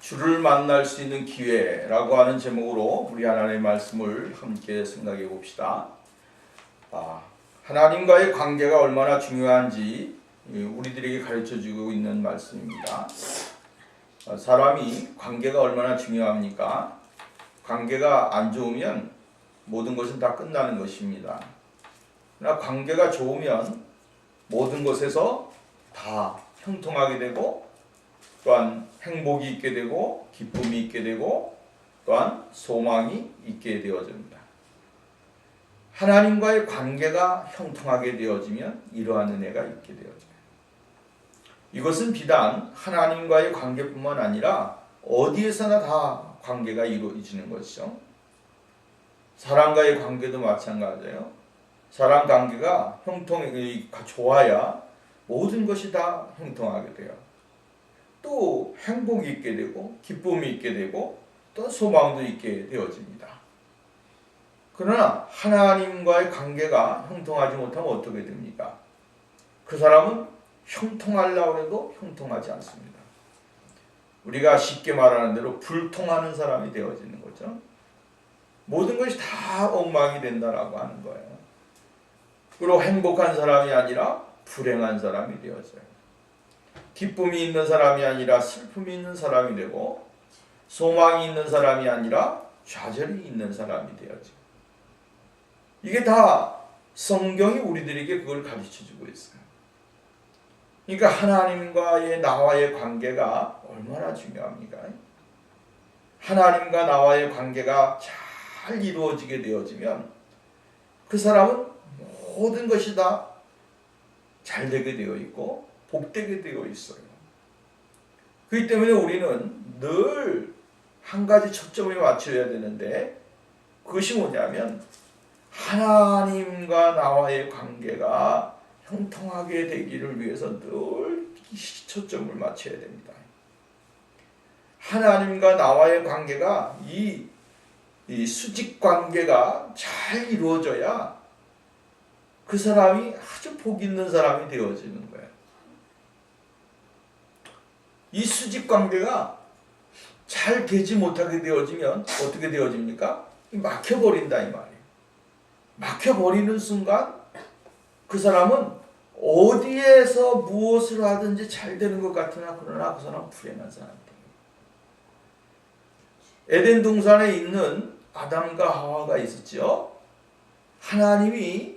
주를 만날 수 있는 기회라고 하는 제목으로 우리 하나님의 말씀을 함께 생각해 봅시다. 하나님과의 관계가 얼마나 중요한지 우리들에게 가르쳐주고 있는 말씀입니다. 사람이 관계가 얼마나 중요합니까? 관계가 안 좋으면 모든 것은 다 끝나는 것입니다. 그러나 관계가 좋으면 모든 것에서 다 형통하게 되고 또한 행복이 있게 되고 기쁨이 있게 되고 또한 소망이 있게 되어집니다. 하나님과의 관계가 형통하게 되어지면 이러한 은혜가 있게 되어져요. 이것은 비단 하나님과의 관계뿐만 아니라 어디에서나 다 관계가 이루어지는 것이죠. 사람과의 관계도 마찬가지예요. 사람 관계가 좋아야 모든 것이 다 형통하게 돼요. 또 행복이 있게 되고 기쁨이 있게 되고 또 소망도 있게 되어집니다. 그러나 하나님과의 관계가 형통하지 못하면 어떻게 됩니까? 그 사람은 형통하려고 해도 형통하지 않습니다. 우리가 쉽게 말하는 대로 불통하는 사람이 되어지는 거죠. 모든 것이 다 엉망이 된다라고 하는 거예요. 그리고 행복한 사람이 아니라 불행한 사람이 되어져요. 기쁨이 있는 사람이 아니라 슬픔이 있는 사람이 되고 소망이 있는 사람이 아니라 좌절이 있는 사람이 되어져. 이게 다 성경이 우리들에게 그걸 가르쳐주고 있어요. 그러니까 하나님과의 나와의 관계가 얼마나 중요합니까? 하나님과 나와의 관계가 잘 이루어지게 되어지면 그 사람은 모든 것이 다 잘 되게 되어 있고 복되게 되어 있어요. 그렇기 때문에 우리는 늘 한 가지 초점을 맞춰야 되는데 그것이 뭐냐면 하나님과 나와의 관계가 형통하게 되기를 위해서 늘 초점을 맞춰야 됩니다. 하나님과 나와의 관계가 이 수직 관계가 잘 이루어져야 그 사람이 아주 복 있는 사람이 되어지는 거예요. 이 수직 관계가 잘 되지 못하게 되어지면 어떻게 되어집니까? 막혀버린다 이 말이에요. 막혀버리는 순간 그 사람은 어디에서 무엇을 하든지 잘 되는 것 같으나 그러나 그 사람은 불행한 사람입니다. 에덴 동산에 있는 아담과 하와가 있었죠. 하나님이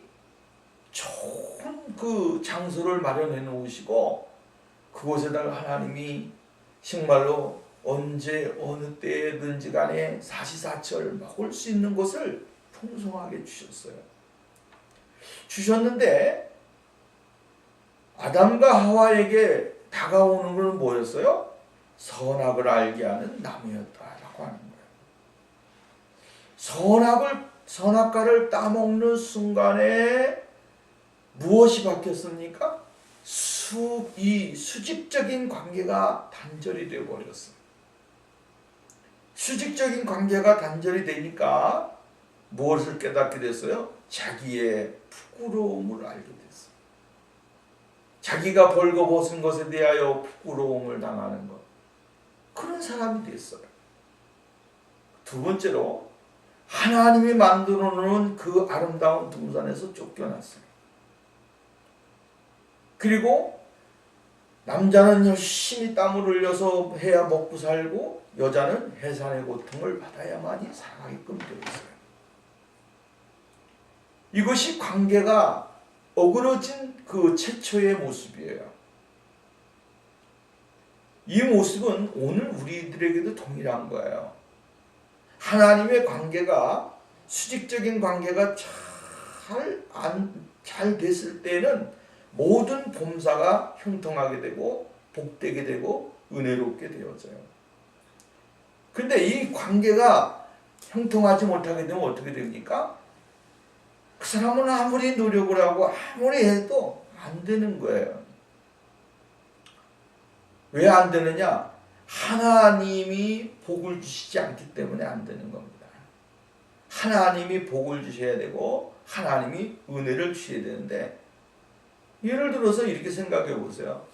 좋은 그 장소를 마련해 놓으시고 그곳에다가 하나님이 정말로 언제 어느 때든지 간에 사시사철 먹을 수 있는 것을 풍성하게 주셨어요. 주셨는데 아담과 하와에게 다가오는 것은 뭐였어요? 선악을 알게 하는 나무였다라고 하는 거예요. 선악과를 따먹는 순간에 무엇이 바뀌었습니까? 이 수직적인 관계가 단절이 되어 버렸어요. 수직적인 관계가 단절이 되니까 무엇을 깨닫게 됐어요? 자기의 부끄러움을 알게 됐어요. 자기가 벌거벗은 것에 대하여 부끄러움을 당하는 것. 그런 사람이 됐어요. 두 번째로 하나님이 만들어 놓은 그 아름다운 동산에서 쫓겨났어요. 그리고 남자는 열심히 땀을 흘려서 해야 먹고 살고 여자는 해산의 고통을 받아야만이 살아가게끔 되어 있어요. 이것이 관계가 어그러진 그 최초의 모습이에요. 이 모습은 오늘 우리들에게도 동일한 거예요. 하나님의 관계가 수직적인 관계가 잘 됐을 때는 모든 범사가 형통하게 되고 복되게 되고 은혜롭게 되어져요. 근데 이 관계가 형통하지 못하게 되면 어떻게 됩니까? 그 사람은 아무리 노력을 하고 아무리 해도 안 되는 거예요. 왜 안 되느냐? 하나님이 복을 주시지 않기 때문에 안 되는 겁니다. 하나님이 복을 주셔야 되고 하나님이 은혜를 주셔야 되는데 예를 들어서 이렇게 생각해 보세요.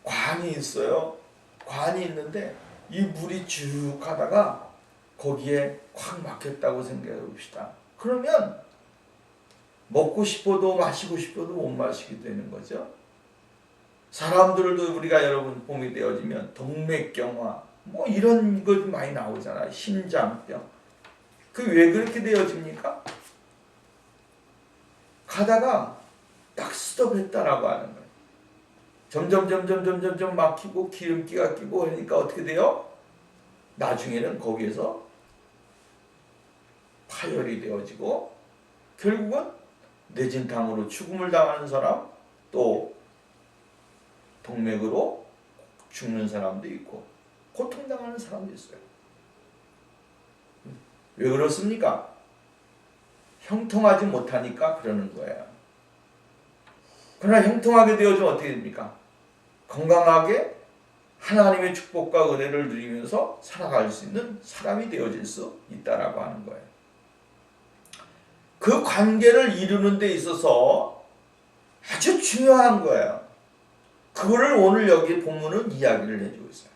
관이 있어요. 관이 있는데 이 물이 쭉 가다가 거기에 콱 막혔다고 생각해 봅시다. 그러면 먹고 싶어도 마시고 싶어도 못 마시게 되는 거죠. 사람들도 우리가 여러분 봄이 되어지면 동맥경화 뭐 이런 것 많이 나오잖아요. 심장병. 그 왜 그렇게 되어집니까? 가다가 딱 스톱했다라고 하는 거예요. 점점 막히고 기름기가 끼고 그러니까 어떻게 돼요? 나중에는 거기에서 파열이 되어지고 결국은 뇌진탕으로 죽음을 당하는 사람, 또 동맥으로 죽는 사람도 있고 고통당하는 사람도 있어요. 왜 그렇습니까? 형통하지 못하니까 그러는 거예요. 그러나 형통하게 되어지면 어떻게 됩니까? 건강하게 하나님의 축복과 은혜를 누리면서 살아갈 수 있는 사람이 되어질 수 있다라고 하는 거예요. 그 관계를 이루는 데 있어서 아주 중요한 거예요. 그거를 오늘 여기 본문은 이야기를 해주고 있어요.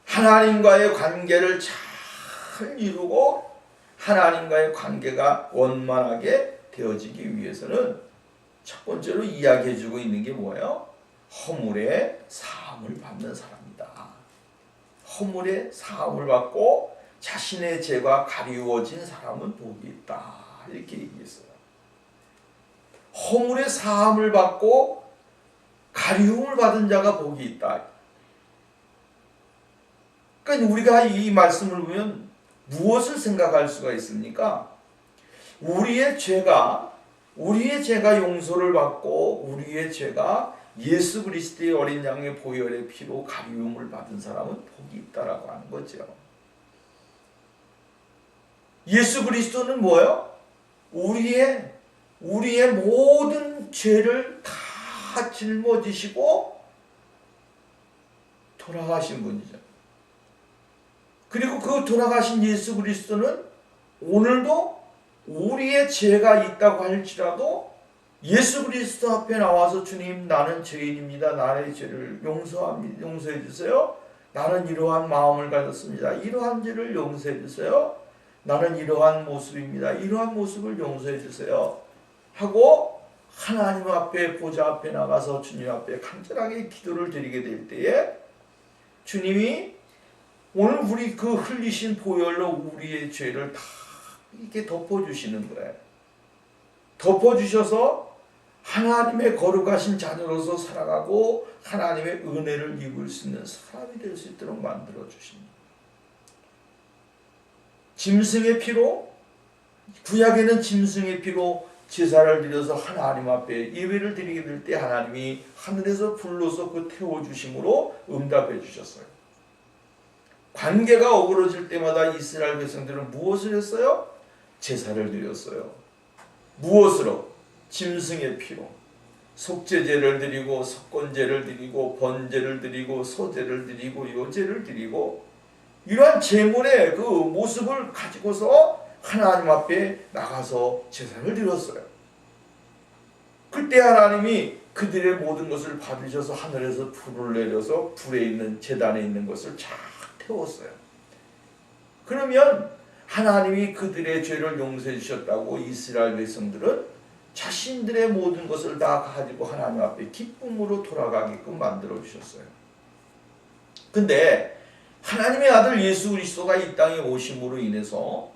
하나님과의 관계를 잘 이루고 하나님과의 관계가 원만하게 되어지기 위해서는 첫 번째로 이야기해주고 있는 게 뭐예요? 허물의 사함을 받는 사람이다. 허물의 사함을 받고 자신의 죄가 가리워진 사람은 복이 있다. 이렇게 얘기했어요. 허물의 사함을 받고 가리움을 받은 자가 복이 있다. 그러니까 우리가 이 말씀을 보면 무엇을 생각할 수가 있습니까? 우리의 죄가 용서를 받고 우리의 죄가 예수 그리스도의 어린 양의 보혈의 피로 가리움을 받은 사람은 복이 있다라고 하는 거죠. 예수 그리스도는 뭐예요? 우리의 모든 죄를 다 짊어지시고 돌아가신 분이죠. 그리고 그 돌아가신 예수 그리스도는 오늘도 우리의 죄가 있다고 할지라도 예수 그리스도 앞에 나와서 주님 나는 죄인입니다. 나의 죄를 용서해 주세요. 나는 이러한 마음을 가졌습니다. 이러한 죄를 용서해 주세요. 나는 이러한 모습입니다. 이러한 모습을 용서해 주세요. 하고 하나님 앞에 보좌 앞에 나가서 주님 앞에 간절하게 기도를 드리게 될 때에 주님이 오늘 우리 그 흘리신 보혈로 우리의 죄를 다 이렇게 덮어주시는 거예요. 덮어주셔서 하나님의 거룩하신 자녀로서 살아가고 하나님의 은혜를 입을 수 있는 사람이 될 수 있도록 만들어 주십니다. 짐승의 피로, 구약에는 짐승의 피로 제사를 드려서 하나님 앞에 예배를 드리게 될 때 하나님이 하늘에서 불러서 그 태워주심으로 응답해 주셨어요. 관계가 어그러질 때마다 이스라엘 백성들은 무엇을 했어요? 제사를 드렸어요. 무엇으로? 짐승의 피로. 속죄제를 드리고 석권제를 드리고 번제를 드리고 소제를 드리고 요제를 드리고 이러한 제물의 그 모습을 가지고서 하나님 앞에 나가서 제사를 드렸어요. 그때 하나님이 그들의 모든 것을 받으셔서 하늘에서 불을 내려서 불에 있는 제단에 있는 것을 쫙 태웠어요. 그러면 하나님이 그들의 죄를 용서해 주셨다고 이스라엘 백성들은 자신들의 모든 것을 다 가지고 하나님 앞에 기쁨으로 돌아가게끔 만들어 주셨어요. 근데 하나님의 아들 예수 그리스도가 이 땅에 오심으로 인해서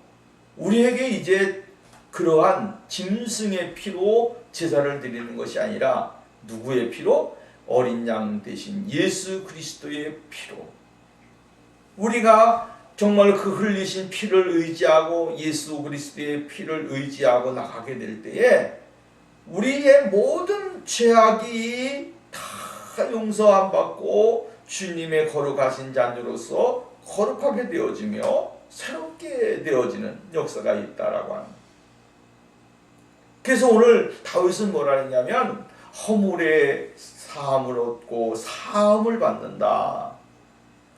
우리에게 이제 그러한 짐승의 피로 제사를 드리는 것이 아니라 누구의 피로? 어린 양 대신 예수 그리스도의 피로 우리가 정말 그 흘리신 피를 의지하고 예수 그리스도의 피를 의지하고 나가게 될 때에 우리의 모든 죄악이 다 용서 안 받고 주님의 거룩하신 자녀로서 거룩하게 되어지며 새롭게 되어지는 역사가 있다라고 합니다. 그래서 오늘 다윗은 뭐라 했냐면 허물의 사함을 얻고 사함을 받는다.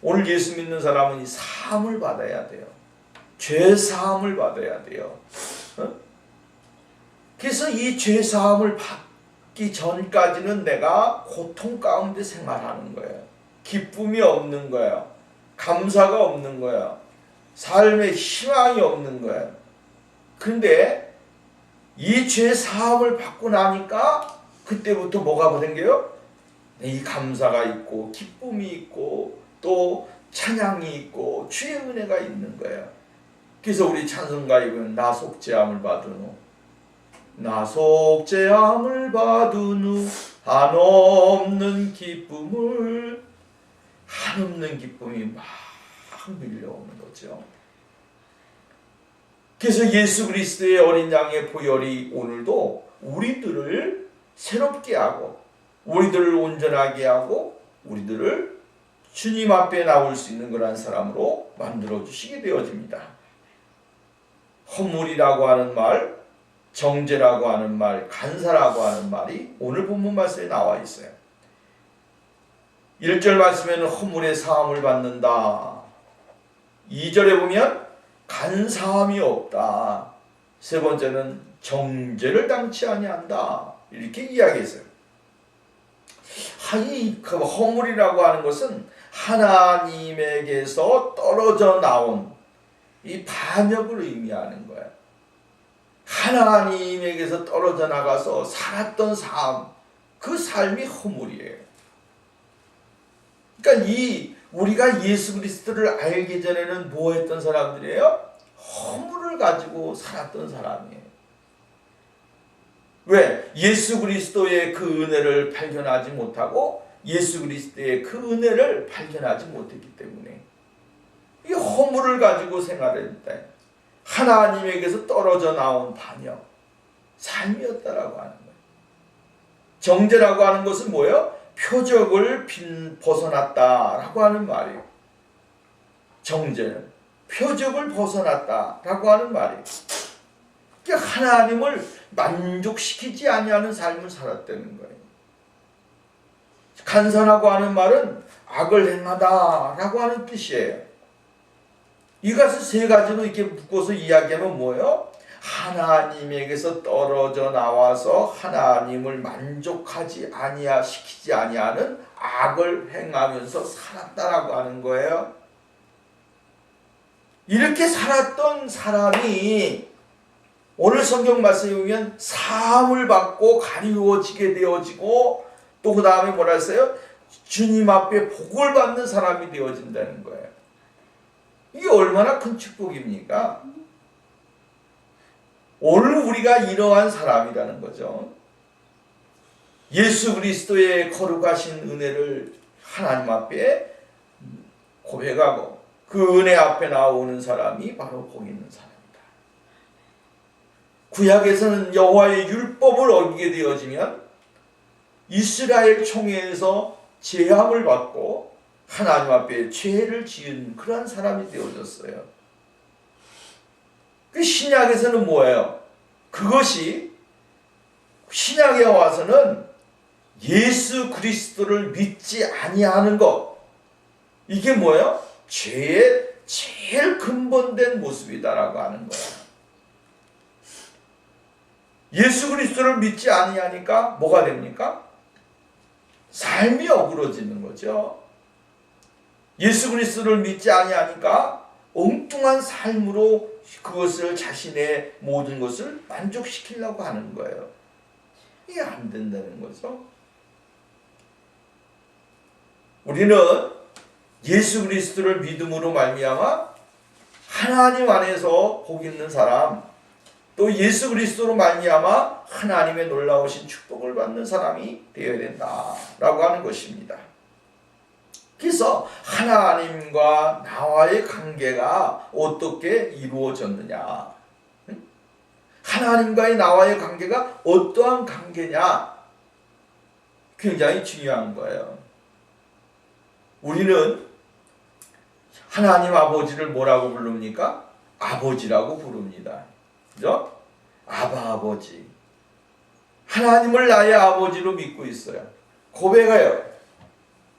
오늘 예수 믿는 사람은 이 사함을 받아야 돼요. 죄 사함을 받아야 돼요. 그래서 이 죄 사함을 받기 전까지는 내가 고통 가운데 생활하는 거예요. 기쁨이 없는 거예요. 감사가 없는 거야. 삶에 희망이 없는 거야. 근데 이 죄 사함을 받고 나니까 그때부터 뭐가 생겨요? 이 감사가 있고 기쁨이 있고 또 찬양이 있고 주의 은혜가 있는 거예요. 그래서 우리 찬송가이면 나 속죄함을 받은 후 나 속죄함을 받은 후 한없는 기쁨이 막 밀려오는 거죠. 그래서 예수 그리스도의 어린 양의 보혈이 오늘도 우리들을 새롭게 하고 우리들을 온전하게 하고 우리들을 주님 앞에 나올 수 있는 그런 사람으로 만들어 주시게 되어집니다. 허물이라고 하는 말, 정죄라고 하는 말, 간사라고 하는 말이 오늘 본문 말씀에 나와 있어요. 1절 말씀에는 허물의 사함을 받는다. 2절에 보면 간사함이 없다. 세 번째는 정죄를 당치 아니한다. 이렇게 이야기했어요. 이 허물이라고 하는 것은 하나님에게서 떨어져 나온 이 반역을 의미하는 거예요. 하나님에게서 떨어져 나가서 살았던 삶, 그 삶이 허물이에요. 그러니까 우리가 예수 그리스도를 알기 전에는 뭐 했던 사람들이에요? 허물을 가지고 살았던 사람이에요. 왜? 예수 그리스도의 그 은혜를 발견하지 못하고 예수 그리스도의 그 은혜를 발견하지 못했기 때문에 이 허물을 가지고 생활했다. 하나님에게서 떨어져 나온 반역, 삶이었다라고 하는 거예요. 정죄라고 하는 것은 뭐예요? 표적을 벗어났다라고 하는 말이에요. 정죄는 표적을 벗어났다라고 하는 말이에요. 그러니까 하나님을 만족시키지 아니하는 삶을 살았다는 거예요. 간사라고 하는 말은 악을 행하다라고 하는 뜻이에요. 이것을 세 가지로 이렇게 묶어서 이야기하면 뭐예요? 하나님에게서 떨어져 나와서 하나님을 만족하지 시키지 아니하는 악을 행하면서 살았다라고 하는 거예요. 이렇게 살았던 사람이 오늘 성경 말씀에 보면 사함을 받고 가리워지게 되어지고 또 그 다음에 뭐라 했어요? 주님 앞에 복을 받는 사람이 되어진다는 거예요. 이게 얼마나 큰 축복입니까? 오늘 우리가 이러한 사람이라는 거죠. 예수 그리스도의 거룩하신 은혜를 하나님 앞에 고백하고 그 은혜 앞에 나오는 사람이 바로 복 있는 사람이다. 구약에서는 여호와의 율법을 어기게 되어지면 이스라엘 총회에서 제함을 받고 하나님 앞에 죄를 지은 그러한 사람이 되어졌어요. 그 신약에서는 뭐예요? 그것이 신약에 와서는 예수 그리스도를 믿지 아니하는 것, 이게 뭐예요? 죄의 제일 근본된 모습이다라고 하는 거예요. 예수 그리스도를 믿지 아니하니까 뭐가 됩니까? 삶이 어그러지는 거죠. 예수 그리스도를 믿지 아니하니까 엉뚱한 삶으로 그것을 자신의 모든 것을 만족시키려고 하는 거예요. 이게 안 된다는 거죠. 우리는 예수 그리스도를 믿음으로 말미암아 하나님 안에서 복 있는 사람, 또 예수 그리스도로 말미암아 하나님의 놀라우신 축복을 받는 사람이 되어야 된다라고 하는 것입니다. 그래서 하나님과 나와의 관계가 어떻게 이루어졌느냐, 하나님과의 나와의 관계가 어떠한 관계냐, 굉장히 중요한 거예요. 우리는 하나님 아버지를 뭐라고 부릅니까? 아버지라고 부릅니다. 그죠? 아바 아버지. 하나님을 나의 아버지로 믿고 있어요. 고백해요.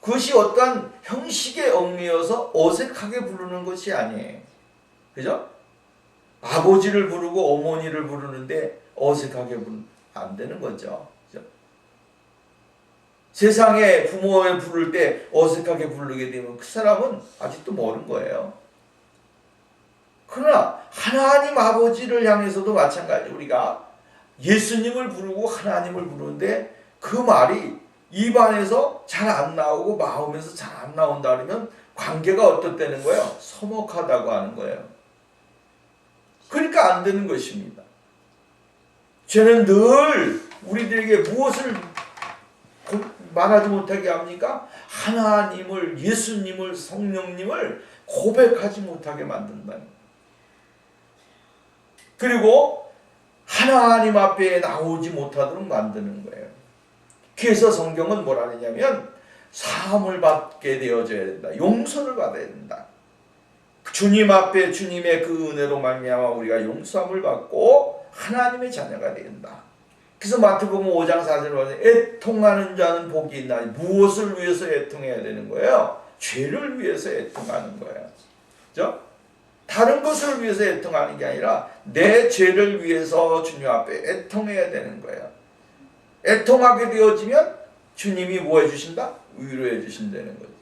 그것이 어떠한 형식에 얽매여서 어색하게 부르는 것이 아니에요. 그죠? 아버지를 부르고 어머니를 부르는데 어색하게 부르면 안 되는 거죠. 그죠? 세상에 부모를 부를 때 어색하게 부르게 되면 그 사람은 아직도 모르는 거예요. 그러나 하나님 아버지를 향해서도 마찬가지, 우리가 예수님을 부르고 하나님을 부르는데 그 말이 입안에서 잘 안 나오고 마음에서 잘 안 나온다 그러면 관계가 어떻다는 거예요? 서먹하다고 하는 거예요. 그러니까 안 되는 것입니다. 죄는 늘 우리들에게 무엇을 말하지 못하게 합니까? 하나님을, 예수님을, 성령님을 고백하지 못하게 만든다는 거예요. 그리고 하나님 앞에 나오지 못하도록 만드는 거예요. 그래서 성경은 뭐라 하냐면 사함을 받게 되어져야 된다. 용서를 받아야 된다. 주님 앞에 주님의 그 은혜로 말미암아 우리가 용서함을 받고 하나님의 자녀가 된다. 그래서 마태복음 5장 4절에 보면 애통하는 자는 복이 있나니, 무엇을 위해서 애통해야 되는 거예요? 죄를 위해서 애통하는 거예요. 그죠? 다른 것을 위해서 애통하는 게 아니라 내 죄를 위해서 주님 앞에 애통해야 되는 거예요. 애통하게 되어지면 주님이 뭐 해주신다? 위로해 주신다는 거지.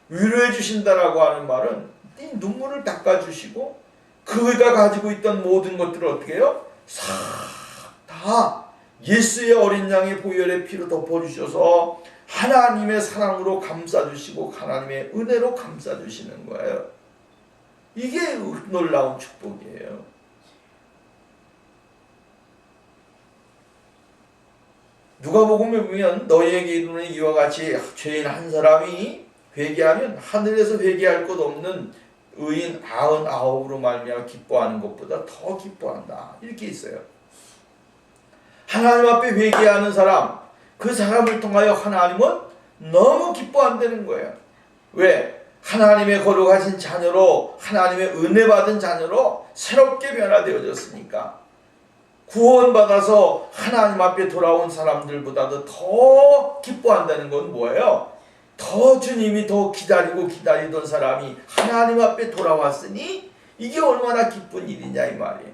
위로해 주신다라고 하는 말은 이 눈물을 닦아주시고 그가 가지고 있던 모든 것들을 어떻게 해요? 싹 다 예수의 어린 양의 보혈의 피로 덮어주셔서 하나님의 사랑으로 감싸주시고 하나님의 은혜로 감싸주시는 거예요. 이게 놀라운 축복이에요. 누가복음에 보면 너희에게 이르노니 이와 같이 죄인 한 사람이 회개하면 하늘에서 회개할 것 없는 의인 99으로 말미암아 기뻐하는 것보다 더 기뻐한다. 이렇게 있어요. 하나님 앞에 회개하는 사람, 그 사람을 통하여 하나님은 너무 기뻐한다는 거예요. 왜? 하나님의 거룩하신 자녀로, 하나님의 은혜 받은 자녀로 새롭게 변화되어졌으니까. 구원받아서 하나님 앞에 돌아온 사람들보다도 더 기뻐한다는 건 뭐예요? 더 주님이 더 기다리고 기다리던 사람이 하나님 앞에 돌아왔으니 이게 얼마나 기쁜 일이냐 이 말이에요.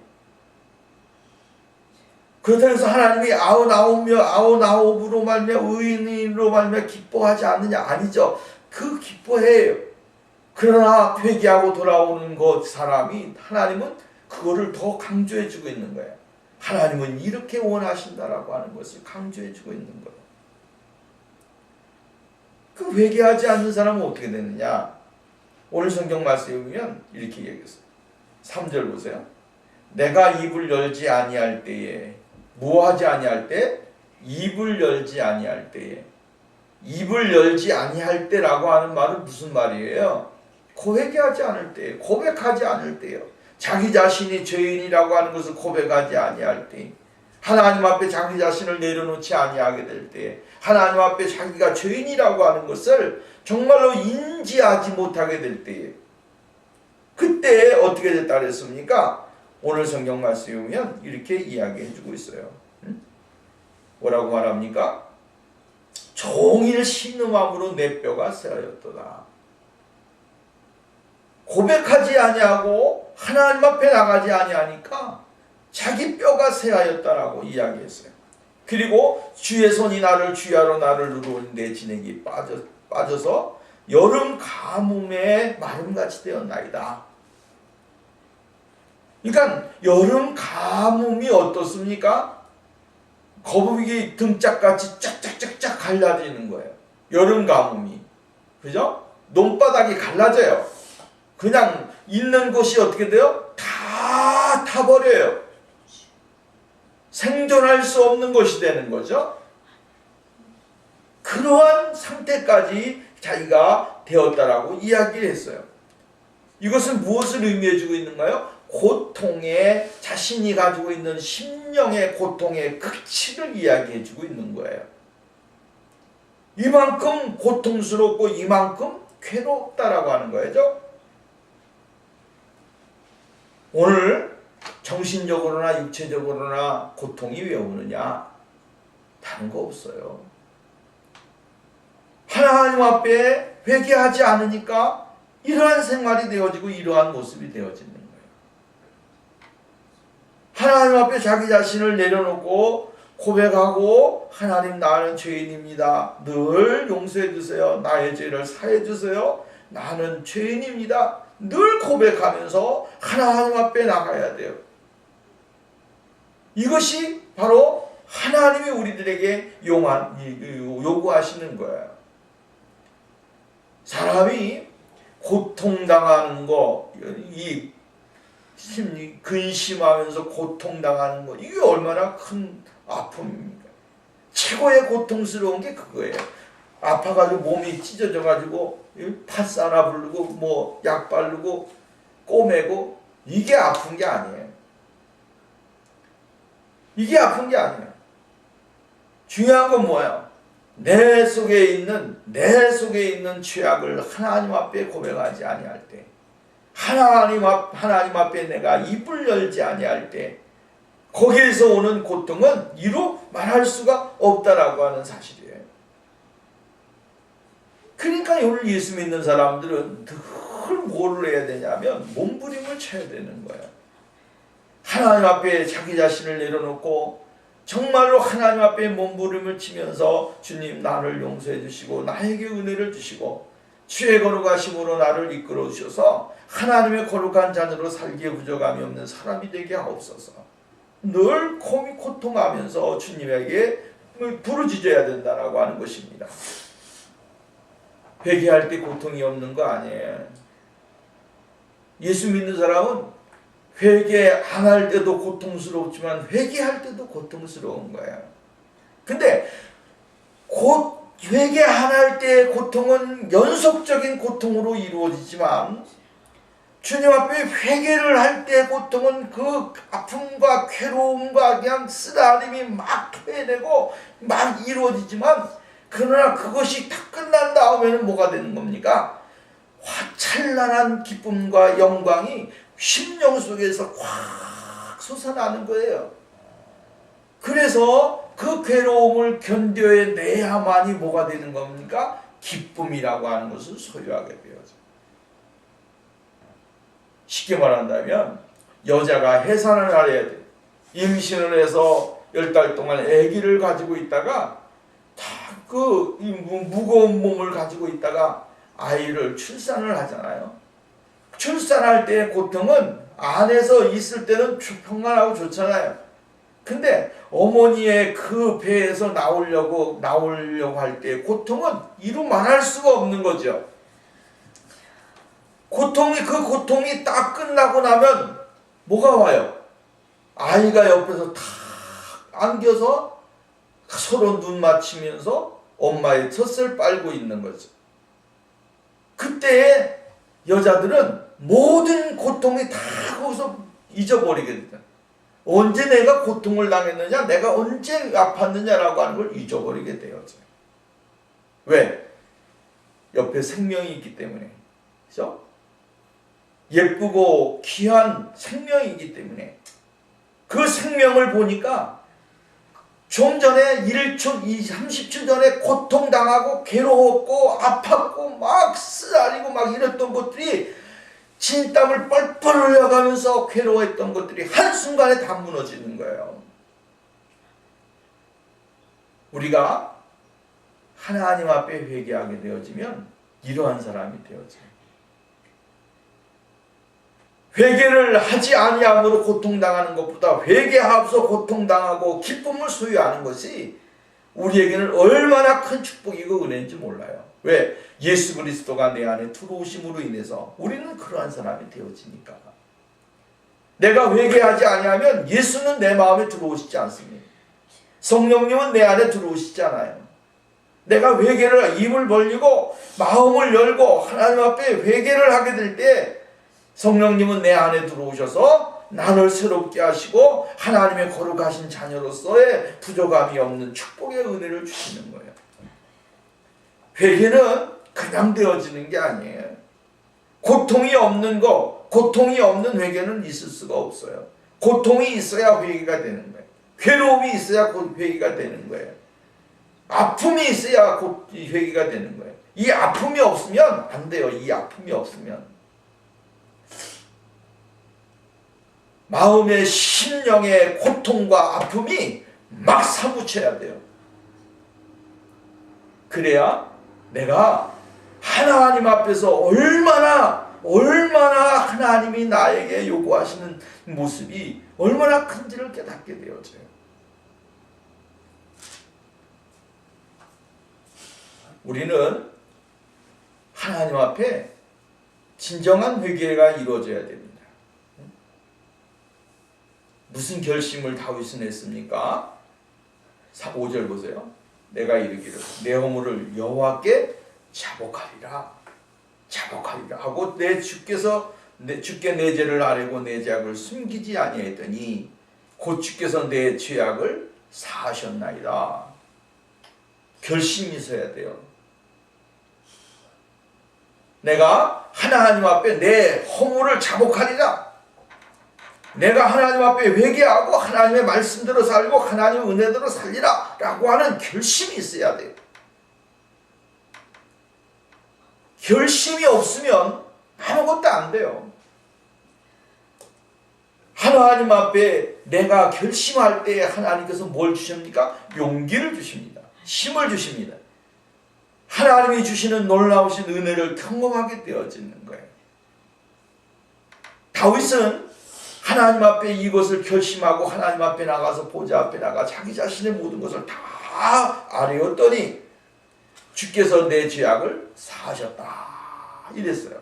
그렇다고 해서 하나님이 99으로 말미암아 의인으로 말미암아 기뻐하지 않느냐? 아니죠. 그 기뻐해요. 그러나 회개하고 돌아오는 것 사람이 하나님은 그거를 더 강조해 주고 있는 거예요. 하나님은 이렇게 원하신다라고 하는 것을 강조해 주고 있는 거예요. 그 회개하지 않는 사람은 어떻게 되느냐? 오늘 성경 말씀에 보면 이렇게 얘기했어요. 3절 보세요. 내가 입을 열지 아니할 때에, 무하지 아니할 때? 입을 열지 아니할 때에. 입을 열지 아니할 때라고 하는 말은 무슨 말이에요? 회개하지 않을 때, 고백하지 않을 때요. 자기 자신이 죄인이라고 하는 것을 고백하지 아니할 때, 하나님 앞에 자기 자신을 내려놓지 아니하게 될 때, 하나님 앞에 자기가 죄인이라고 하는 것을 정말로 인지하지 못하게 될 때에, 그때 어떻게 됐다 그랬습니까? 오늘 성경 말씀에 보면 이렇게 이야기해 주고 있어요. 뭐라고 말합니까? 종일 신음함으로 내 뼈가 쇠하였도다. 고백하지 아니하고 하나님 앞에 나가지 아니하니까 자기 뼈가 쇠하였다라고 이야기했어요. 그리고 주의 손이 나를 주야로 나를 누르는 내 진액이 빠져서 여름 가뭄에 마름같이 되었나이다. 그러니까 여름 가뭄이 어떻습니까? 거북이 등짝같이 쫙쫙쫙쫙 갈라지는 거예요. 여름 가뭄이. 그죠? 논바닥이 갈라져요. 그냥 있는 곳이 어떻게 돼요? 다 타버려요. 생존할 수 없는 것이 되는 거죠. 그러한 상태까지 자기가 되었다라고 이야기를 했어요. 이것은 무엇을 의미해주고 있는가요? 고통에, 자신이 가지고 있는 심령의 고통의 극치를 이야기해주고 있는 거예요. 이만큼 고통스럽고 이만큼 괴롭다라고 하는 거죠. 오늘 정신적으로나 육체적으로나 고통이 왜 오느냐? 다른 거 없어요. 하나님 앞에 회개하지 않으니까 이러한 생활이 되어지고 이러한 모습이 되어지는 거예요. 하나님 앞에 자기 자신을 내려놓고 고백하고 하나님 나는 죄인입니다. 늘 용서해 주세요. 나의 죄를 사해 주세요. 나는 죄인입니다. 늘 고백하면서 하나님 앞에 나가야 돼요. 이것이 바로 하나님이 우리들에게 요구하시는 거예요. 사람이 고통당하는 거, 이 심리 근심하면서 고통당하는 거, 이게 얼마나 큰 아픔입니까? 최고의 고통스러운 게 그거예요. 아파가지고 몸이 찢어져가지고 팥사나 부르고 뭐 약 바르고 꼬매고, 이게 아픈 게 아니에요. 이게 아픈 게 아니에요. 중요한 건 뭐예요? 내 속에 있는 죄악을 하나님 앞에 고백하지 아니할 때, 하나님 앞에 내가 입을 열지 아니할 때, 거기에서 오는 고통은 이루 말할 수가 없다라고 하는 사실이에요. 그러니까 오늘 예수 믿는 사람들은 늘 뭐를 해야 되냐면 몸부림을 쳐야 되는 거예요. 하나님 앞에 자기 자신을 내려놓고 정말로 하나님 앞에 몸부림을 치면서 주님 나를 용서해 주시고 나에게 은혜를 주시고 주의 거룩하심으로 나를 이끌어 주셔서 하나님의 거룩한 자녀로 살기에 부족함이 없는 사람이 되게 하옵소서. 늘 고통하면서 주님에게 부르짖어야 된다라고 하는 것입니다. 회개할 때 고통이 없는 거 아니에요. 예수 믿는 사람은 회개 안 할 때도 고통스럽지만 회개할 때도 고통스러운 거예요. 근데 회개 안 할 때의 고통은 연속적인 고통으로 이루어지지만 주님 앞에 회개를 할 때의 고통은 그 아픔과 괴로움과 그냥 쓰라림이 막 토해내고 막 이루어지지만, 그러나 그것이 다 끝난 다음에는 뭐가 되는 겁니까? 찬란한 기쁨과 영광이 심령 속에서 확 솟아나는 거예요. 그래서 그 괴로움을 견뎌내야만이 뭐가 되는 겁니까? 기쁨이라고 하는 것을 소유하게 되어져. 쉽게 말한다면 여자가 해산을 해야 돼. 임신을 해서 10달 동안 아기를 가지고 있다가 다 그 무거운 몸을 가지고 있다가 아이를 출산을 하잖아요. 출산할 때의 고통은 안에서 있을 때는 평안하고 좋잖아요. 근데 어머니의 그 배에서 나오려고 할 때의 고통은 이루 말할 수가 없는 거죠. 그 고통이 딱 끝나고 나면 뭐가 와요? 아이가 옆에서 탁 안겨서 서로 눈 맞추면서 엄마의 젖을 빨고 있는 거죠. 그때 여자들은 모든 고통이 다 거기서 잊어버리게 되죠. 언제 내가 고통을 당했느냐, 내가 언제 아팠느냐라고 하는 걸 잊어버리게 되어져요. 왜? 옆에 생명이 있기 때문에. 그렇죠? 예쁘고 귀한 생명이기 때문에. 그 생명을 보니까 좀 전에 1초, 30초 전에 고통당하고 괴로웠고 아팠고 막 쓰라리고 막 이랬던 것들이 진땀을 뻘뻘 흘려가면서 괴로워했던 것들이 한순간에 다 무너지는 거예요. 우리가 하나님 앞에 회개하게 되어지면 이러한 사람이 되어져요. 회개를 하지 아니함으로 고통당하는 것보다 회개하면서 고통당하고 기쁨을 소유하는 것이 우리에게는 얼마나 큰 축복이고 은혜인지 몰라요. 왜? 예수 그리스도가 내 안에 들어오심으로 인해서 우리는 그러한 사람이 되어지니까. 내가 회개하지 아니하면 예수는 내 마음에 들어오시지 않습니다. 성령님은 내 안에 들어오시지 않아요. 내가 회개를 입을 벌리고 마음을 열고 하나님 앞에 회개를 하게 될 때 성령님은 내 안에 들어오셔서 나를 새롭게 하시고 하나님의 거룩하신 자녀로서의 부족함이 없는 축복의 은혜를 주시는 거예요. 회개는 그냥 되어지는 게 아니에요. 고통이 없는 회개는 있을 수가 없어요. 고통이 있어야 회개가 되는 거예요. 괴로움이 있어야 회개가 되는 거예요. 아픔이 있어야 회개가 되는 거예요. 이 아픔이 없으면 안 돼요. 이 아픔이 없으면. 마음의 심령의 고통과 아픔이 막 사무쳐야 돼요. 그래야 내가 하나님 앞에서 얼마나 하나님이 나에게 요구하시는 모습이 얼마나 큰지를 깨닫게 되어져요. 우리는 하나님 앞에 진정한 회개가 이루어져야 됩니다. 무슨 결심을 다윗은 했습니까? 5절 보세요. 내가 이르기를 내 허물을 여호와께 자복하리라 하고 주께 내 죄를 아뢰고 내 죄악을 숨기지 아니하였더니 곧 주께서 내 죄악을 사하셨나이다. 결심이 있어야 돼요. 내가 하나님 앞에 내 허물을 자복하리라. 내가 하나님 앞에 회개하고 하나님의 말씀대로 살고 하나님의 은혜대로 살리라 라고 하는 결심이 있어야 돼요. 결심이 없으면 아무것도 안 돼요. 하나님 앞에 내가 결심할 때 하나님께서 뭘 주십니까? 용기를 주십니다. 힘을 주십니다. 하나님이 주시는 놀라우신 은혜를 경험하게 되어지는 거예요. 다윗은 하나님 앞에 이것을 결심하고 하나님 앞에 나가서 보좌 앞에 나가 자기 자신의 모든 것을 다 아뢰었더니 주께서 내 죄악을 사하셨다 이랬어요.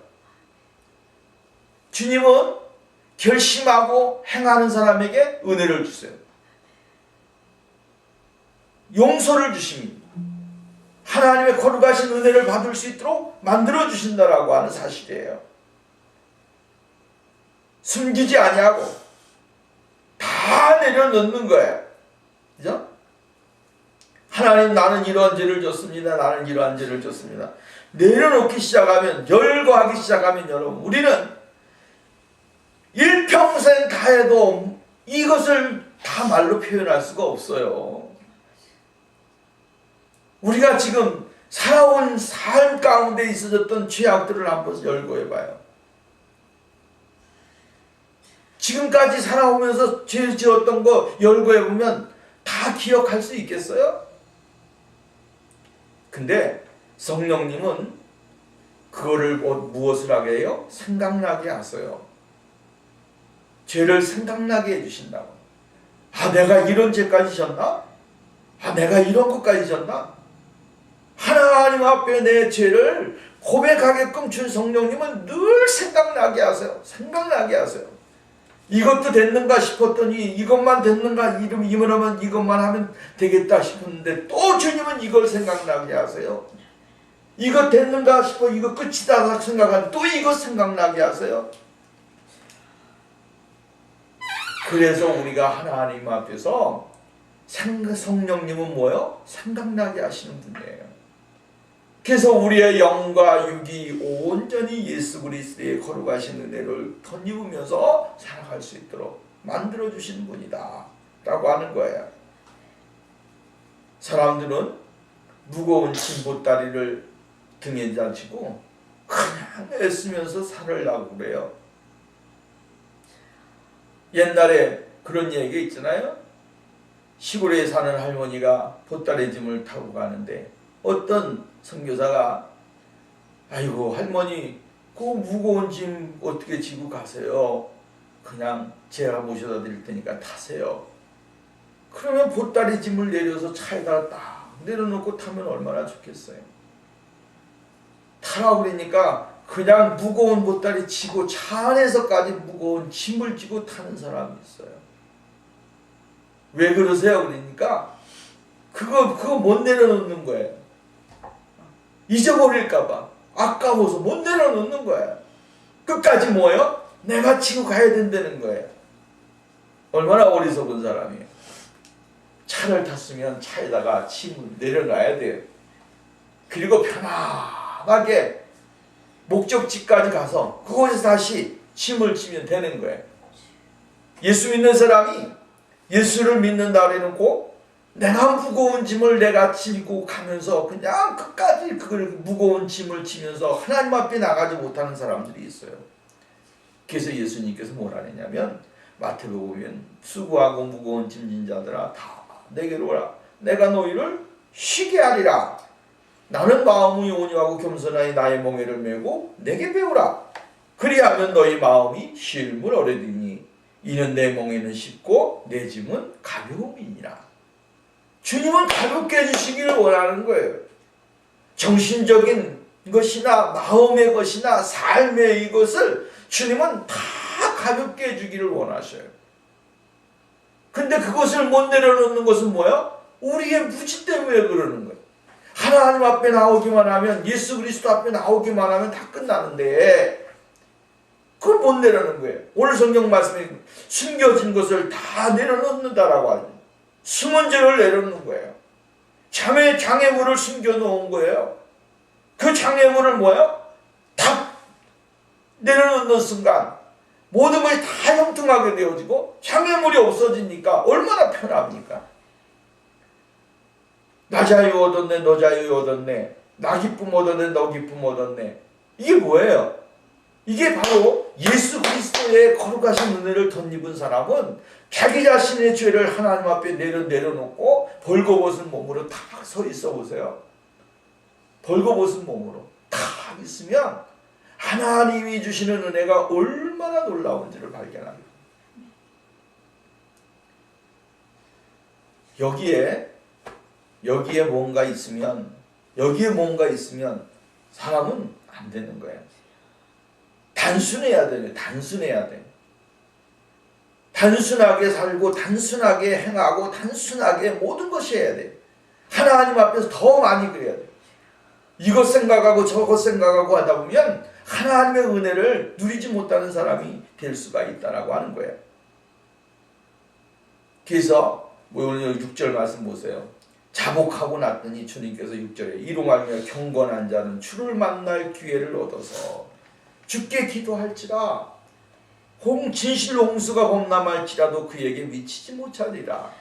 주님은 결심하고 행하는 사람에게 은혜를 주세요. 용서를 주십니다. 하나님의 거룩하신 은혜를 받을 수 있도록 만들어 주신다라고 하는 사실이에요. 숨기지 아니하고 다 내려놓는 거예요. 그죠? 하나님 나는 이러한 죄를 졌습니다. 나는 이러한 죄를 졌습니다. 내려놓기 시작하면 열거하기 시작하면 여러분 우리는 일평생 다 해도 이것을 다 말로 표현할 수가 없어요. 우리가 지금 살아온 삶 가운데 있어졌던 죄악들을 한번 열거해봐요. 지금까지 살아오면서 죄 지었던 거 열거해보면 다 기억할 수 있겠어요? 근데 성령님은 그거를 무엇을 하게 해요? 생각나게 하세요. 죄를 생각나게 해주신다고. 아, 내가 이런 죄까지 졌나? 아, 내가 이런 것까지 졌나? 하나님 앞에 내 죄를 고백하게끔 준 성령님은 늘 생각나게 하세요. 생각나게 하세요. 이것도 됐는가 싶었더니 이것만 됐는가 이러면 이것만 하면 되겠다 싶었는데 또 주님은 이걸 생각나게 하세요. 이거 됐는가 싶어 이거 끝이다 생각하면 또 이거 생각나게 하세요. 그래서 우리가 하나님 앞에서 성령님은 뭐요? 생각나게 하시는 분이에요. 그래서 우리의 영과 육이 온전히 예수 그리스도의 거룩하신 은혜를 덧입으면서 살아갈 수 있도록 만들어주신 분이다 라고 하는 거예요. 사람들은 무거운 짐 보따리를 등에 다지고 그냥 애쓰면서 살으려고 그래요. 옛날에 그런 얘기 있잖아요. 시골에 사는 할머니가 보따리 짐을 타고 가는데 어떤 선교사가 아이고 할머니 그 무거운 짐 어떻게 지고 가세요? 그냥 제가 모셔다 드릴 테니까 타세요. 그러면 보따리 짐을 내려서 차에다 딱 내려놓고 타면 얼마나 좋겠어요. 타라고 그러니까 그냥 무거운 보따리 지고 차 안에서까지 무거운 짐을 지고 타는 사람이 있어요. 왜 그러세요? 그러니까 그거 못 내려놓는 거예요. 잊어버릴까봐 아까워서 못 내려놓는 거예요. 끝까지 뭐예요? 내가 지고 가야 된다는 거예요. 얼마나 어리석은 사람이에요. 차를 탔으면 차에다가 짐을 내려놔야 돼요. 그리고 편안하게 목적지까지 가서 그곳에서 다시 짐을 지면 되는 거예요. 예수 믿는 사람이 예수를 믿는다 해놓고 내가 무거운 짐을 내가 지고 가면서 그냥 끝까지 그걸 무거운 짐을 지면서 하나님 앞에 나가지 못하는 사람들이 있어요. 그래서 예수님께서 뭐라 했냐면 마태복음 보면 수고하고 무거운 짐진 자들아 다 내게로 오라. 내가 너희를 쉬게 하리라. 나는 마음이 온유하고 겸손하니 나의 멍에를 메고 내게 배우라. 그리하면 너희 마음이 쉼을 얻으리니 이는 내 멍에는 쉽고 내 짐은 가벼움이니라. 주님은 가볍게 해주시기를 원하는 거예요. 정신적인 것이나 마음의 것이나 삶의 이것을 주님은 다 가볍게 해주기를 원하셔요. 근데 그것을 못 내려놓는 것은 뭐야? 우리의 무지 때문에 그러는 거예요. 하나님 앞에 나오기만 하면, 예수 그리스도 앞에 나오기만 하면 다 끝나는데 그걸 못 내려놓는 거예요. 오늘 성경 말씀에 숨겨진 것을 다 내려놓는다라고 하죠. 숨은 죄를 내려놓는 거예요. 장애물을 숨겨놓은 거예요. 그 장애물을 뭐예요? 다 내려놓는 순간 모든 것이 다 형통하게 되어지고 장애물이 없어지니까 얼마나 편합니까? 나 자유 얻었네, 너 자유 얻었네, 나 기쁨 얻었네, 너 기쁨 얻었네. 이게 뭐예요? 이게 바로 예수 그리스도의 거룩하신 은혜를 덧입은 사람은 자기 자신의 죄를 하나님 앞에 내려놓고 벌거벗은 몸으로 탁 서 있어 보세요. 벌거벗은 몸으로 탁 있으면 하나님이 주시는 은혜가 얼마나 놀라운지를 발견합니다. 여기에 뭔가 있으면 사람은 안 되는 거예요. 단순해야 돼. 단순하게 살고 단순하게 행하고 단순하게 모든 것이 해야 돼. 하나님 앞에서 더 많이 그래야 돼. 이것 생각하고 저것 생각하고 하다 보면 하나님의 은혜를 누리지 못하는 사람이 될 수가 있다라고 하는 거예요. 그래서 오늘 6절 말씀 보세요. 자복하고 났더니 주님께서 6절에 이롱하며 경건한 자는 주를 만날 기회를 얻어서 주께 기도할지라 진실 홍수가 범람할지라도 그에게 미치지 못하리라.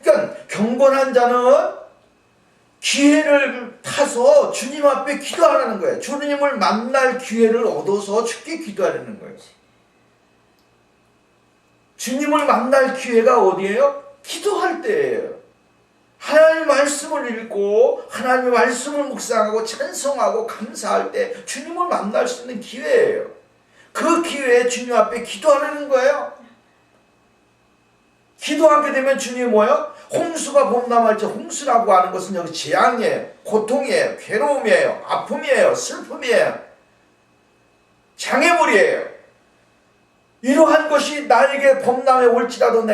그러니까 경건한 자는 기회를 타서 주님 앞에 기도하라는 거예요. 주님을 만날 기회를 얻어서 주께 기도하라는 거예요. 주님을 만날 기회가 어디예요? 기도할 때예요. 하나님의 말씀을 읽고 하나님의 말씀을 묵상하고 찬송하고 감사할 때 주님을 만날 수 있는 기회예요. 그 기회에 주님 앞에 기도하라는 거예요. 기도하게 되면 주님이 뭐예요? 홍수가 범람할지, 홍수라고 하는 것은 여기 재앙이에요, 고통이에요, 괴로움이에요, 아픔이에요, 슬픔이에요, 장애물이에요. 이러한 것이 나에게 범람해 올지라도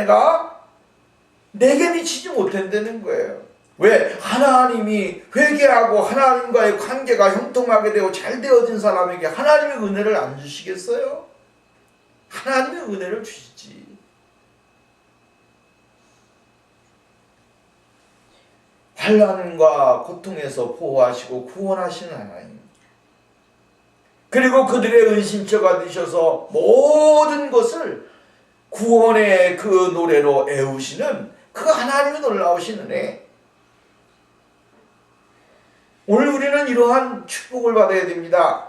내게 미치지 못한다는 거예요. 왜? 하나님이 회개하고 하나님과의 관계가 형통하게 되고 잘 되어진 사람에게 하나님의 은혜를 안 주시겠어요? 하나님의 은혜를 주시지. 환난과 고통에서 보호하시고 구원하시는 하나님, 그리고 그들의 은신처가 되셔서 모든 것을 구원의 그 노래로 애우시는 그 하나님의 놀라우신 은혜. 오늘 우리는 이러한 축복을 받아야 됩니다.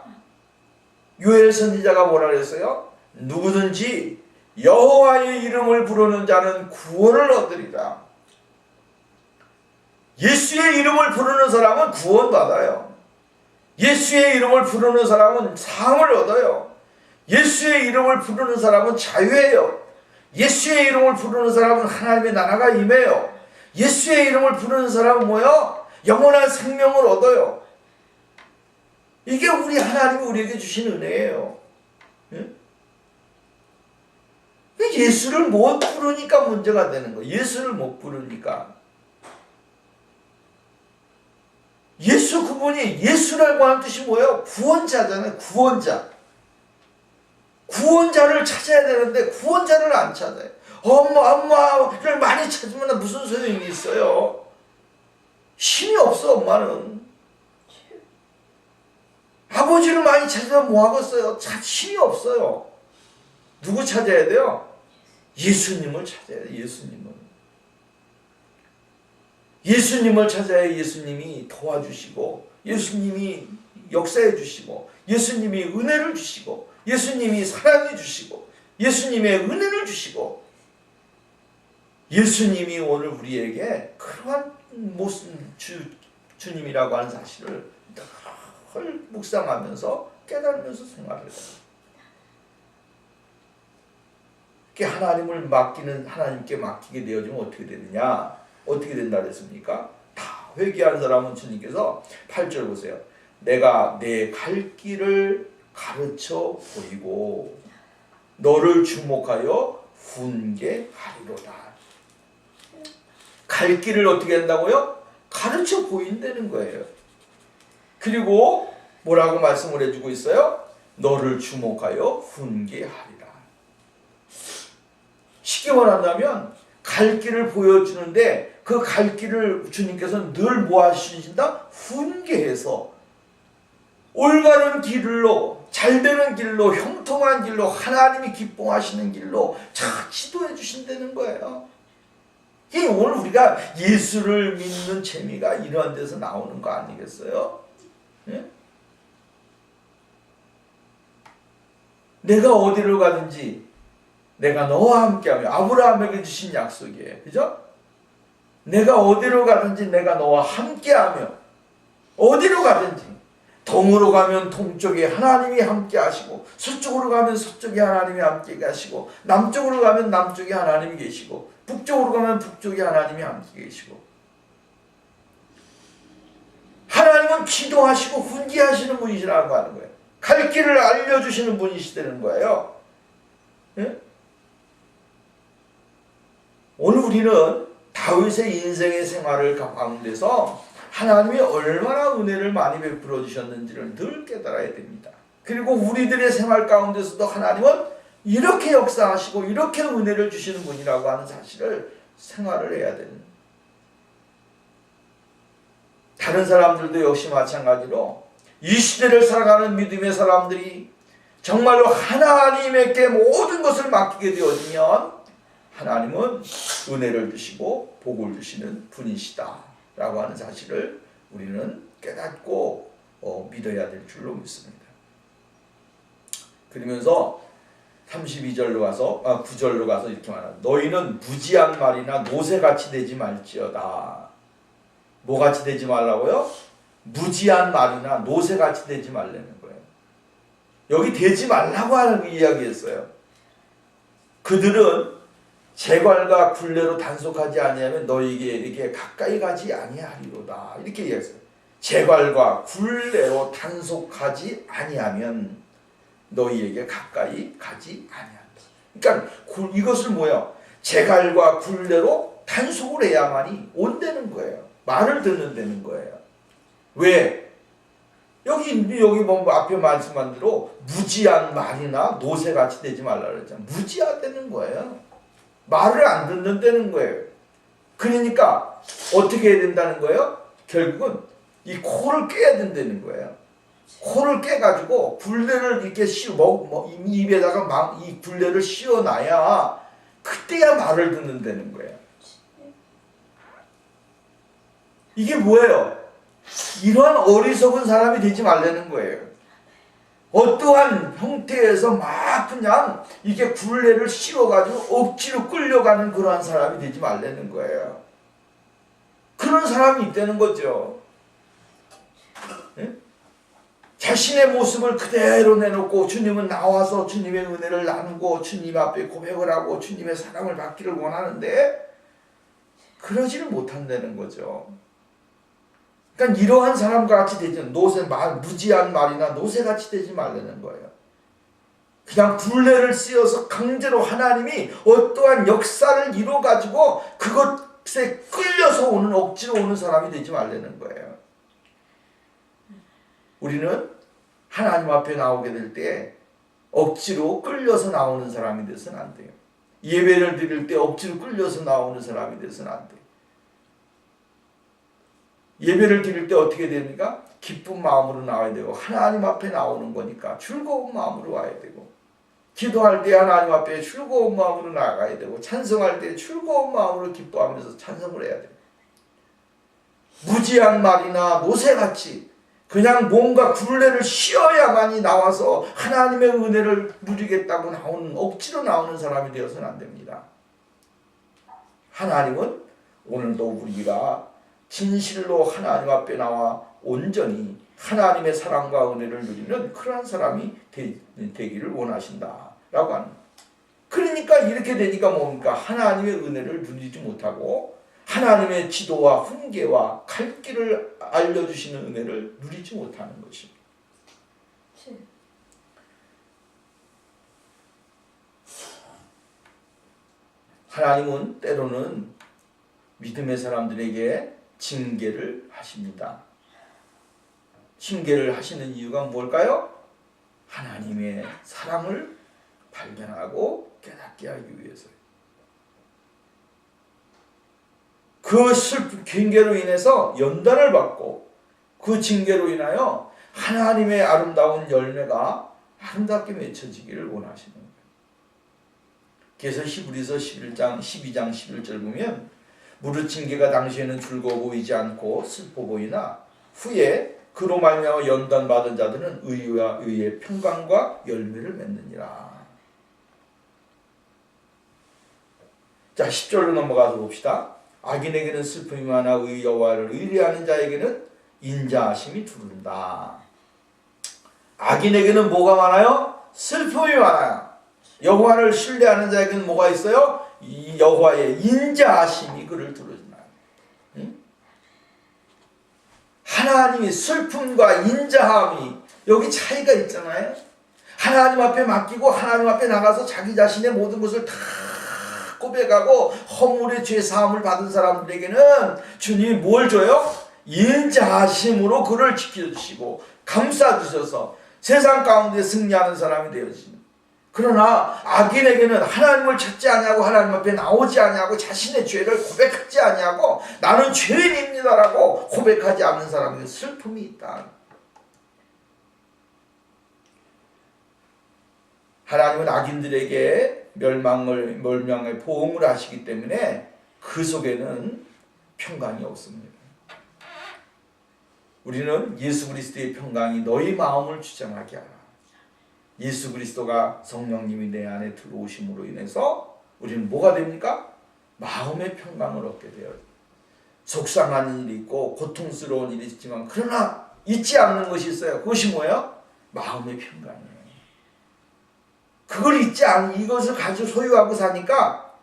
요엘 선지자가 뭐라 그랬어요? 누구든지 여호와의 이름을 부르는 자는 구원을 얻으리라. 예수의 이름을 부르는 사람은 구원받아요. 예수의 이름을 부르는 사람은 사함을 얻어요. 예수의 이름을 부르는 사람은 자유해요. 예수의 이름을 부르는 사람은 하나님의 나라가 임해요. 예수의 이름을 부르는 사람은 뭐요? 영원한 생명을 얻어요. 이게 우리 하나님이 우리에게 주신 은혜예요. 응? 예수를 못 부르니까 문제가 되는 거예요. 예수를 못 부르니까. 예수, 그분이 예수라고 하는 뜻이 뭐예요? 구원자잖아요. 구원자를 찾아야 되는데 구원자를 안 찾아요. 엄마를 많이 찾으면 무슨 소용이 있어요? 힘이 없어. 엄마는 아버지를 많이 찾으면 뭐 하겠어요? 힘이 없어요. 누구 찾아야 돼요? 예수님을 찾아야 돼요. 예수님을 찾아야 예수님이 도와주시고, 예수님이 역사해 주시고, 예수님이 은혜를 주시고, 예수님이 사랑해 주시고, 예수님의 은혜를 주시고, 예수님이 오늘 우리에게 그러한 모습 주님이라고 하는 사실을 늘 묵상하면서 깨달으면서 생활을 해요. 하나님께 맡기게 되어지면 어떻게 되느냐? 어떻게 된다 그랬습니까? 다 회개한 사람은 주님께서 8절 보세요. 내가 내 갈 길을 가르쳐 보이고 너를 주목하여 훈계하리로다. 갈 길을 어떻게 한다고요? 가르쳐 보인다는 거예요. 그리고 뭐라고 말씀을 해주고 있어요? 너를 주목하여 훈계하리라. 쉽게 말한다면 갈 길을 보여주는데 그 갈 길을 주님께서는 늘 뭐 하신다? 훈계해서 올바른 길로, 잘되는 길로, 형통한 길로, 하나님이 기뻐하시는 길로 잘 지도해 주신다는 거예요. 오늘 우리가 예수를 믿는 재미가 이러한 데서 나오는 거 아니겠어요? 예? 내가 어디를 가든지 내가 너와 함께하며, 아브라함에게 주신 약속이에요. 그죠? 내가 어디로 가든지 내가 너와 함께하며, 어디로 가든지 동으로 가면 동쪽에 하나님이 함께 하시고, 서쪽으로 가면 서쪽에 하나님이 함께 하시고, 남쪽으로 가면 남쪽에 하나님이 계시고, 북쪽으로 가면 북쪽에 하나님이 함께 계시고, 하나님은 기도하시고 훈계하시는 분이시라고 하는 거예요. 갈 길을 알려주시는 분이시다는 거예요. 예? 오늘 우리는 다윗의 인생의 생활을 가운데서 하나님이 얼마나 은혜를 많이 베풀어 주셨는지를 늘 깨달아야 됩니다. 그리고 우리들의 생활 가운데서도 하나님은 이렇게 역사하시고 이렇게 은혜를 주시는 분이라고 하는 사실을 생활을 해야 되는 거예요. 다른 사람들도 역시 마찬가지로 이 시대를 살아가는 믿음의 사람들이 정말로 하나님에게 모든 것을 맡기게 되어지면 하나님은 은혜를 주시고 복을 주시는 분이시다 라고 하는 사실을 우리는 깨닫고 믿어야 될 줄로 믿습니다. 그러면서 32절로 가서 9절로 가서 이렇게 말합니다. 너희는 무지한 말이나 노새같이 되지 말지어다. 뭐같이 되지 말라고요? 무지한 말이나 노새같이 되지 말라는 거예요. 여기 되지 말라고 하는 이야기였어요. 그들은 재갈과 굴레로 단속하지 아니하면 너희에게 이렇게 가까이 가지 아니하리로다. 이렇게 얘기했어요. 재갈과 굴레로 단속하지 아니하면 너희에게 가까이 가지 아니한다. 그러니까 이것을 뭐야? 재갈과 굴레로 단속을 해야만이 온다는 거예요. 말을 듣는다는 거예요. 왜? 여기 뭐 앞에 말씀한 대로 무지한 말이나 노새같이 되지 말라 그랬잖아요. 무지하다는 거예요. 말을 안 듣는다는 거예요. 그러니까 어떻게 해야 된다는 거예요? 결국은 이 코를 깨야 된다는 거예요. 코를 깨가지고 굴레를 이렇게 입에다가 이 굴레를 씌워놔야 그때야 말을 듣는다는 거예요. 이게 뭐예요? 이러한 어리석은 사람이 되지 말라는 거예요. 어떠한 형태에서 막 그냥 이게 굴레를 씌워가지고 억지로 끌려가는 그러한 사람이 되지 말라는 거예요. 그런 사람이 있다는 거죠. 네? 자신의 모습을 그대로 내놓고 주님은 나와서 주님의 은혜를 나누고 주님 앞에 고백을 하고 주님의 사랑을 받기를 원하는데 그러지를 못한다는 거죠. 그러니까 이러한 사람과 같이 되지 무지한 말이나 노새같이 되지 말라는 거예요. 그냥 굴레를 씌워서 강제로 하나님이 어떠한 역사를 이루어가지고 그것에 끌려서 오는 억지로 오는 사람이 되지 말라는 거예요. 우리는 하나님 앞에 나오게 될 때 억지로 끌려서 나오는 사람이 돼서는 안 돼요. 예배를 드릴 때 억지로 끌려서 나오는 사람이 돼서는 안 돼요. 예배를 드릴 때 어떻게 됩니까? 기쁜 마음으로 나와야 되고 하나님 앞에 나오는 거니까 즐거운 마음으로 와야 되고 기도할 때 하나님 앞에 즐거운 마음으로 나가야 되고 찬송할 때 즐거운 마음으로 기뻐하면서 찬송을 해야 돼요. 무지한 말이나 노새같이 그냥 뭔가 굴레를 씌워야만이 나와서 하나님의 은혜를 누리겠다고 억지로 나오는 사람이 되어서는 안 됩니다. 하나님은 오늘도 우리가 진실로 하나님 앞에 나와 온전히 하나님의 사랑과 은혜를 누리는 그러한 사람이 되기를 원하신다라고 하는. 그러니까 이렇게 되니까 뭡니까? 하나님의 은혜를 누리지 못하고 하나님의 지도와 훈계와 갈 길을 알려주시는 은혜를 누리지 못하는 것입니다. 하나님은 때로는 믿음의 사람들에게 징계를 하십니다. 징계를 하시는 이유가 뭘까요? 하나님의 사랑을 발견하고 깨닫게 하기 위해서요. 그 슬픈 징계로 인해서 연단을 받고 그 징계로 인하여 하나님의 아름다운 열매가 아름답게 맺혀지기를 원하시는 거예요. 그래서 히브리서 12장 11절 보면 무릇 징계가 당시에는 즐거워 보이지 않고 슬퍼 보이나 후에 그로 말미암아 연단받은 자들은 의와 의의 평강과 열매를 맺느니라. 자, 10절로 넘어가서 봅시다. 악인에게는 슬픔이 많아 의 여호와를 의뢰하는 자에게는 인자하심이 두른다. 악인에게는 뭐가 많아요? 슬픔이 많아요. 여호와를 신뢰하는 자에게는 뭐가 있어요? 이 여호와의 인자하심이 그를 두른다. 응? 하나님이 슬픔과 인자함이 여기 차이가 있잖아요. 하나님 앞에 맡기고 하나님 앞에 나가서 자기 자신의 모든 것을 다 고백하고 허물의 죄 사함을 받은 사람들에게는 주님이 뭘 줘요? 인자하심으로 그를 지켜주시고 감싸주셔서 세상 가운데 승리하는 사람이 되어지는. 그러나 악인에게는 하나님을 찾지 아니하고 하나님 앞에 나오지 아니하고 자신의 죄를 고백하지 아니하고 나는 죄인입니다라고 고백하지 않는 사람에게 슬픔이 있다. 하나님은 악인들에게 멸망의 보응을 하시기 때문에 그 속에는 평강이 없습니다. 우리는 예수 그리스도의 평강이 너희 마음을 주장하게 하라. 예수 그리스도가 성령님이 내 안에 들어오심으로 인해서 우리는 뭐가 됩니까? 마음의 평강을 얻게 돼요. 속상한 일이 있고 고통스러운 일이 있지만 그러나 잊지 않는 것이 있어요. 그것이 뭐예요? 마음의 평강이에요. 그걸 잊지 않는 이것을 가지고 소유하고 사니까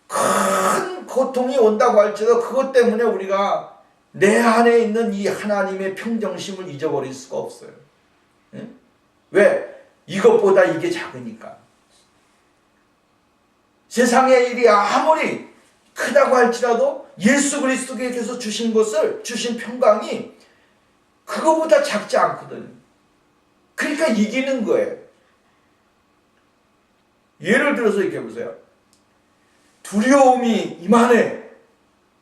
큰 고통이 온다고 할지라도 그것 때문에 우리가 내 안에 있는 이 하나님의 평정심을 잊어버릴 수가 없어요. 응? 왜? 이것보다 이게 작으니까. 세상의 일이 아무리 크다고 할지라도 예수 그리스도께서 주신 것을, 주신 평강이 그거보다 작지 않거든요. 그러니까 이기는 거예요. 예를 들어서 이렇게 보세요. 두려움이 이만해.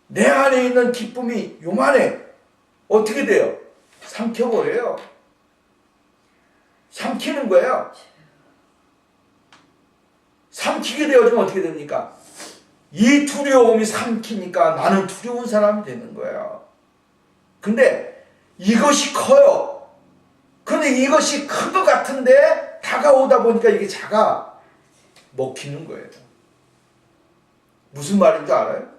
내 안에 있는 기쁨이 요만해. 어떻게 돼요? 삼켜버려요. 삼키는 거예요. 삼키게 되어지면 어떻게 됩니까? 이 두려움이 삼키니까 나는 두려운 사람이 되는 거예요. 근데 이것이 커요. 근데 이것이 큰 것 같은데 다가오다 보니까 이게 작아. 먹히는 거예요. 무슨 말인지 알아요?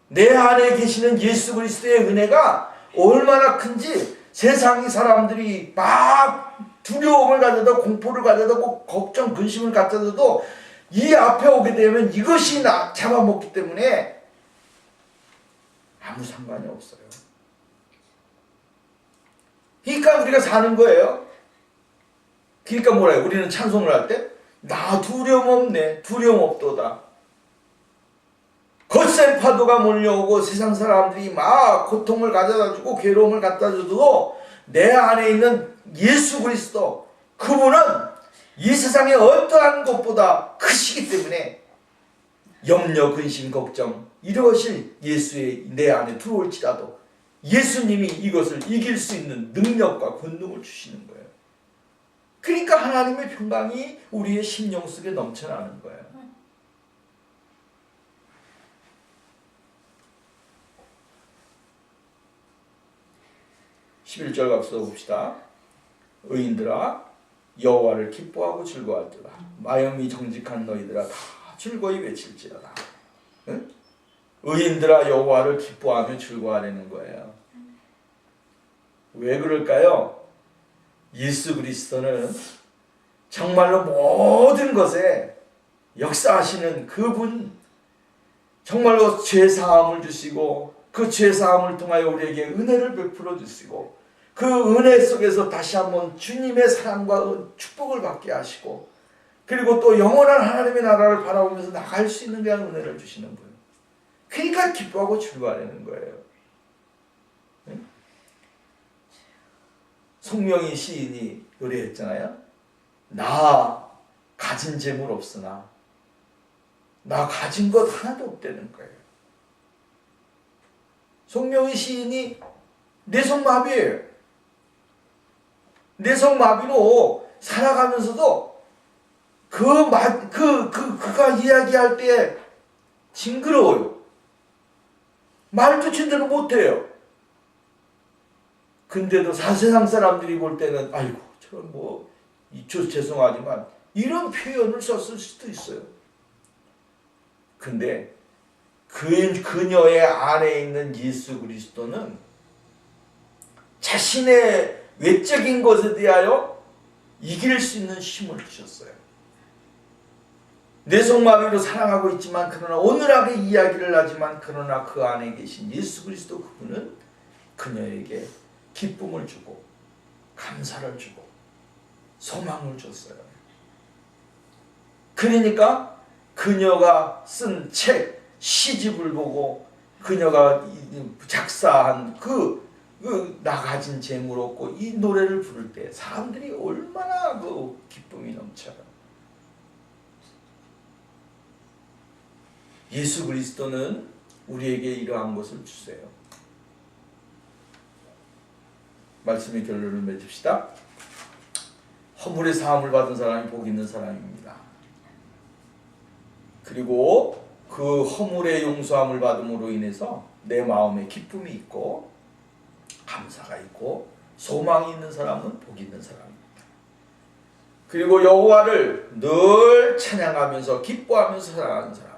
내 안에 계시는 예수 그리스도의 은혜가 얼마나 큰지 세상의 사람들이 막 두려움을 가져도 공포를 가져도 걱정 근심을 가져도 이 앞에 오게 되면 이것이 나 잡아먹기 때문에 아무 상관이 없어요. 그러니까 우리가 사는 거예요. 그러니까 뭐래요? 우리는 찬송을 할 때 나 두려움 없네, 두려움 없도다. 거센 파도가 몰려오고 세상 사람들이 막 고통을 가져다주고 괴로움을 갖다줘도 내 안에 있는 예수 그리스도, 그분은 이 세상의 어떠한 것보다 크시기 때문에 염려, 근심, 걱정 이러실 예수의 내 안에 들어올지라도 예수님이 이것을 이길 수 있는 능력과 권능을 주시는 거예요. 그러니까 하나님의 평강이 우리의 심령 속에 넘쳐나는 거예요. (11절) 각서 봅시다. 의인들아 여호와를 기뻐하고 즐거워할지어다. 마음이 정직한 너희들아 다 즐거이 외칠지어다. 응? 의인들아 여호와를 기뻐하며 즐거워하라는 거예요. 왜 그럴까요? 예수 그리스도는 정말로 모든 것에 역사하시는 그분, 정말로 죄사함을 주시고 그 죄사함을 통하여 우리에게 은혜를 베풀어 주시고 그 은혜 속에서 다시 한번 주님의 사랑과 축복을 받게 하시고 그리고 또 영원한 하나님의 나라를 바라보면서 나갈 수 있는 그런 은혜를 주시는 분. 그러니까 기뻐하고 즐거워하는 거예요. 응? 송명희 시인이 노래했잖아요. 나 가진 재물 없으나 나 가진 것 하나도 없다는 거예요. 송명희 시인이 뇌성마비예요. 뇌성마비로 살아가면서도 그가 이야기할 때 징그러워요. 말도 제대로 못해요. 근데도 세상 사람들이 볼 때는 아이고 저런 죄송하지만 이런 표현을 썼을 수도 있어요. 근데 그녀의 안에 있는 예수 그리스도는 자신의 외적인 것에 대하여 이길 수 있는 힘을 주셨어요. 뇌성마비로 살아가고 있지만 그러나 오늘하게 이야기를 하지만 그러나 그 안에 계신 예수 그리스도 그분은 그녀에게 기쁨을 주고 감사를 주고 소망을 줬어요. 그러니까 그녀가 쓴 책, 시집을 보고 그녀가 작사한 나 가진 재물 없고 이 노래를 부를 때 사람들이 얼마나 기쁨이 넘쳐요. 예수 그리스도는 우리에게 이러한 것을 주세요. 말씀의 결론을 맺읍시다. 허물의 사함을 받은 사람이 복 있는 사람입니다. 그리고 그 허물의 용서함을 받음으로 인해서 내 마음에 기쁨이 있고 감사가 있고 소망이 있는 사람은 복 있는 사람입니다. 그리고 여호와를 늘 찬양하면서 기뻐하면서 살아가는 사람,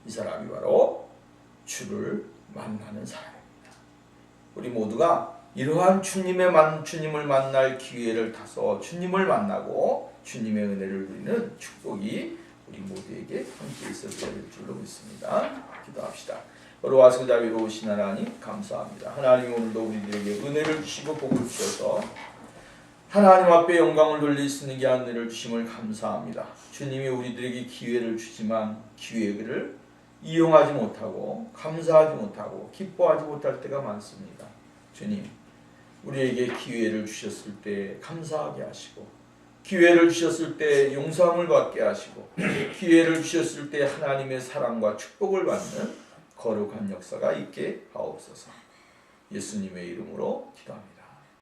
이 사람이 바로 주를 만나는 사람입니다. 우리 모두가 이러한 주님을 만날 기회를 타서 주님을 만나고 주님의 은혜를 누리는 축복이 우리 모두에게 함께 있어야 될 줄로 믿습니다. 기도합시다. 어려와서 자비로우신 하나님 감사합니다. 하나님 오늘도 우리들에게 은혜를 주시고 복을 주셔서 하나님 앞에 영광을 돌릴 수 있는 은혜를 주심을 감사합니다. 주님이 우리들에게 기회를 주지만 기회를 이용하지 못하고 감사하지 못하고 기뻐하지 못할 때가 많습니다. 주님 우리에게 기회를 주셨을 때 감사하게 하시고 기회를 주셨을 때 용서함을 받게 하시고 기회를 주셨을 때 하나님의 사랑과 축복을 받는 거룩한 역사가 있게 하옵소서. 예수님의 이름으로 기도합니다.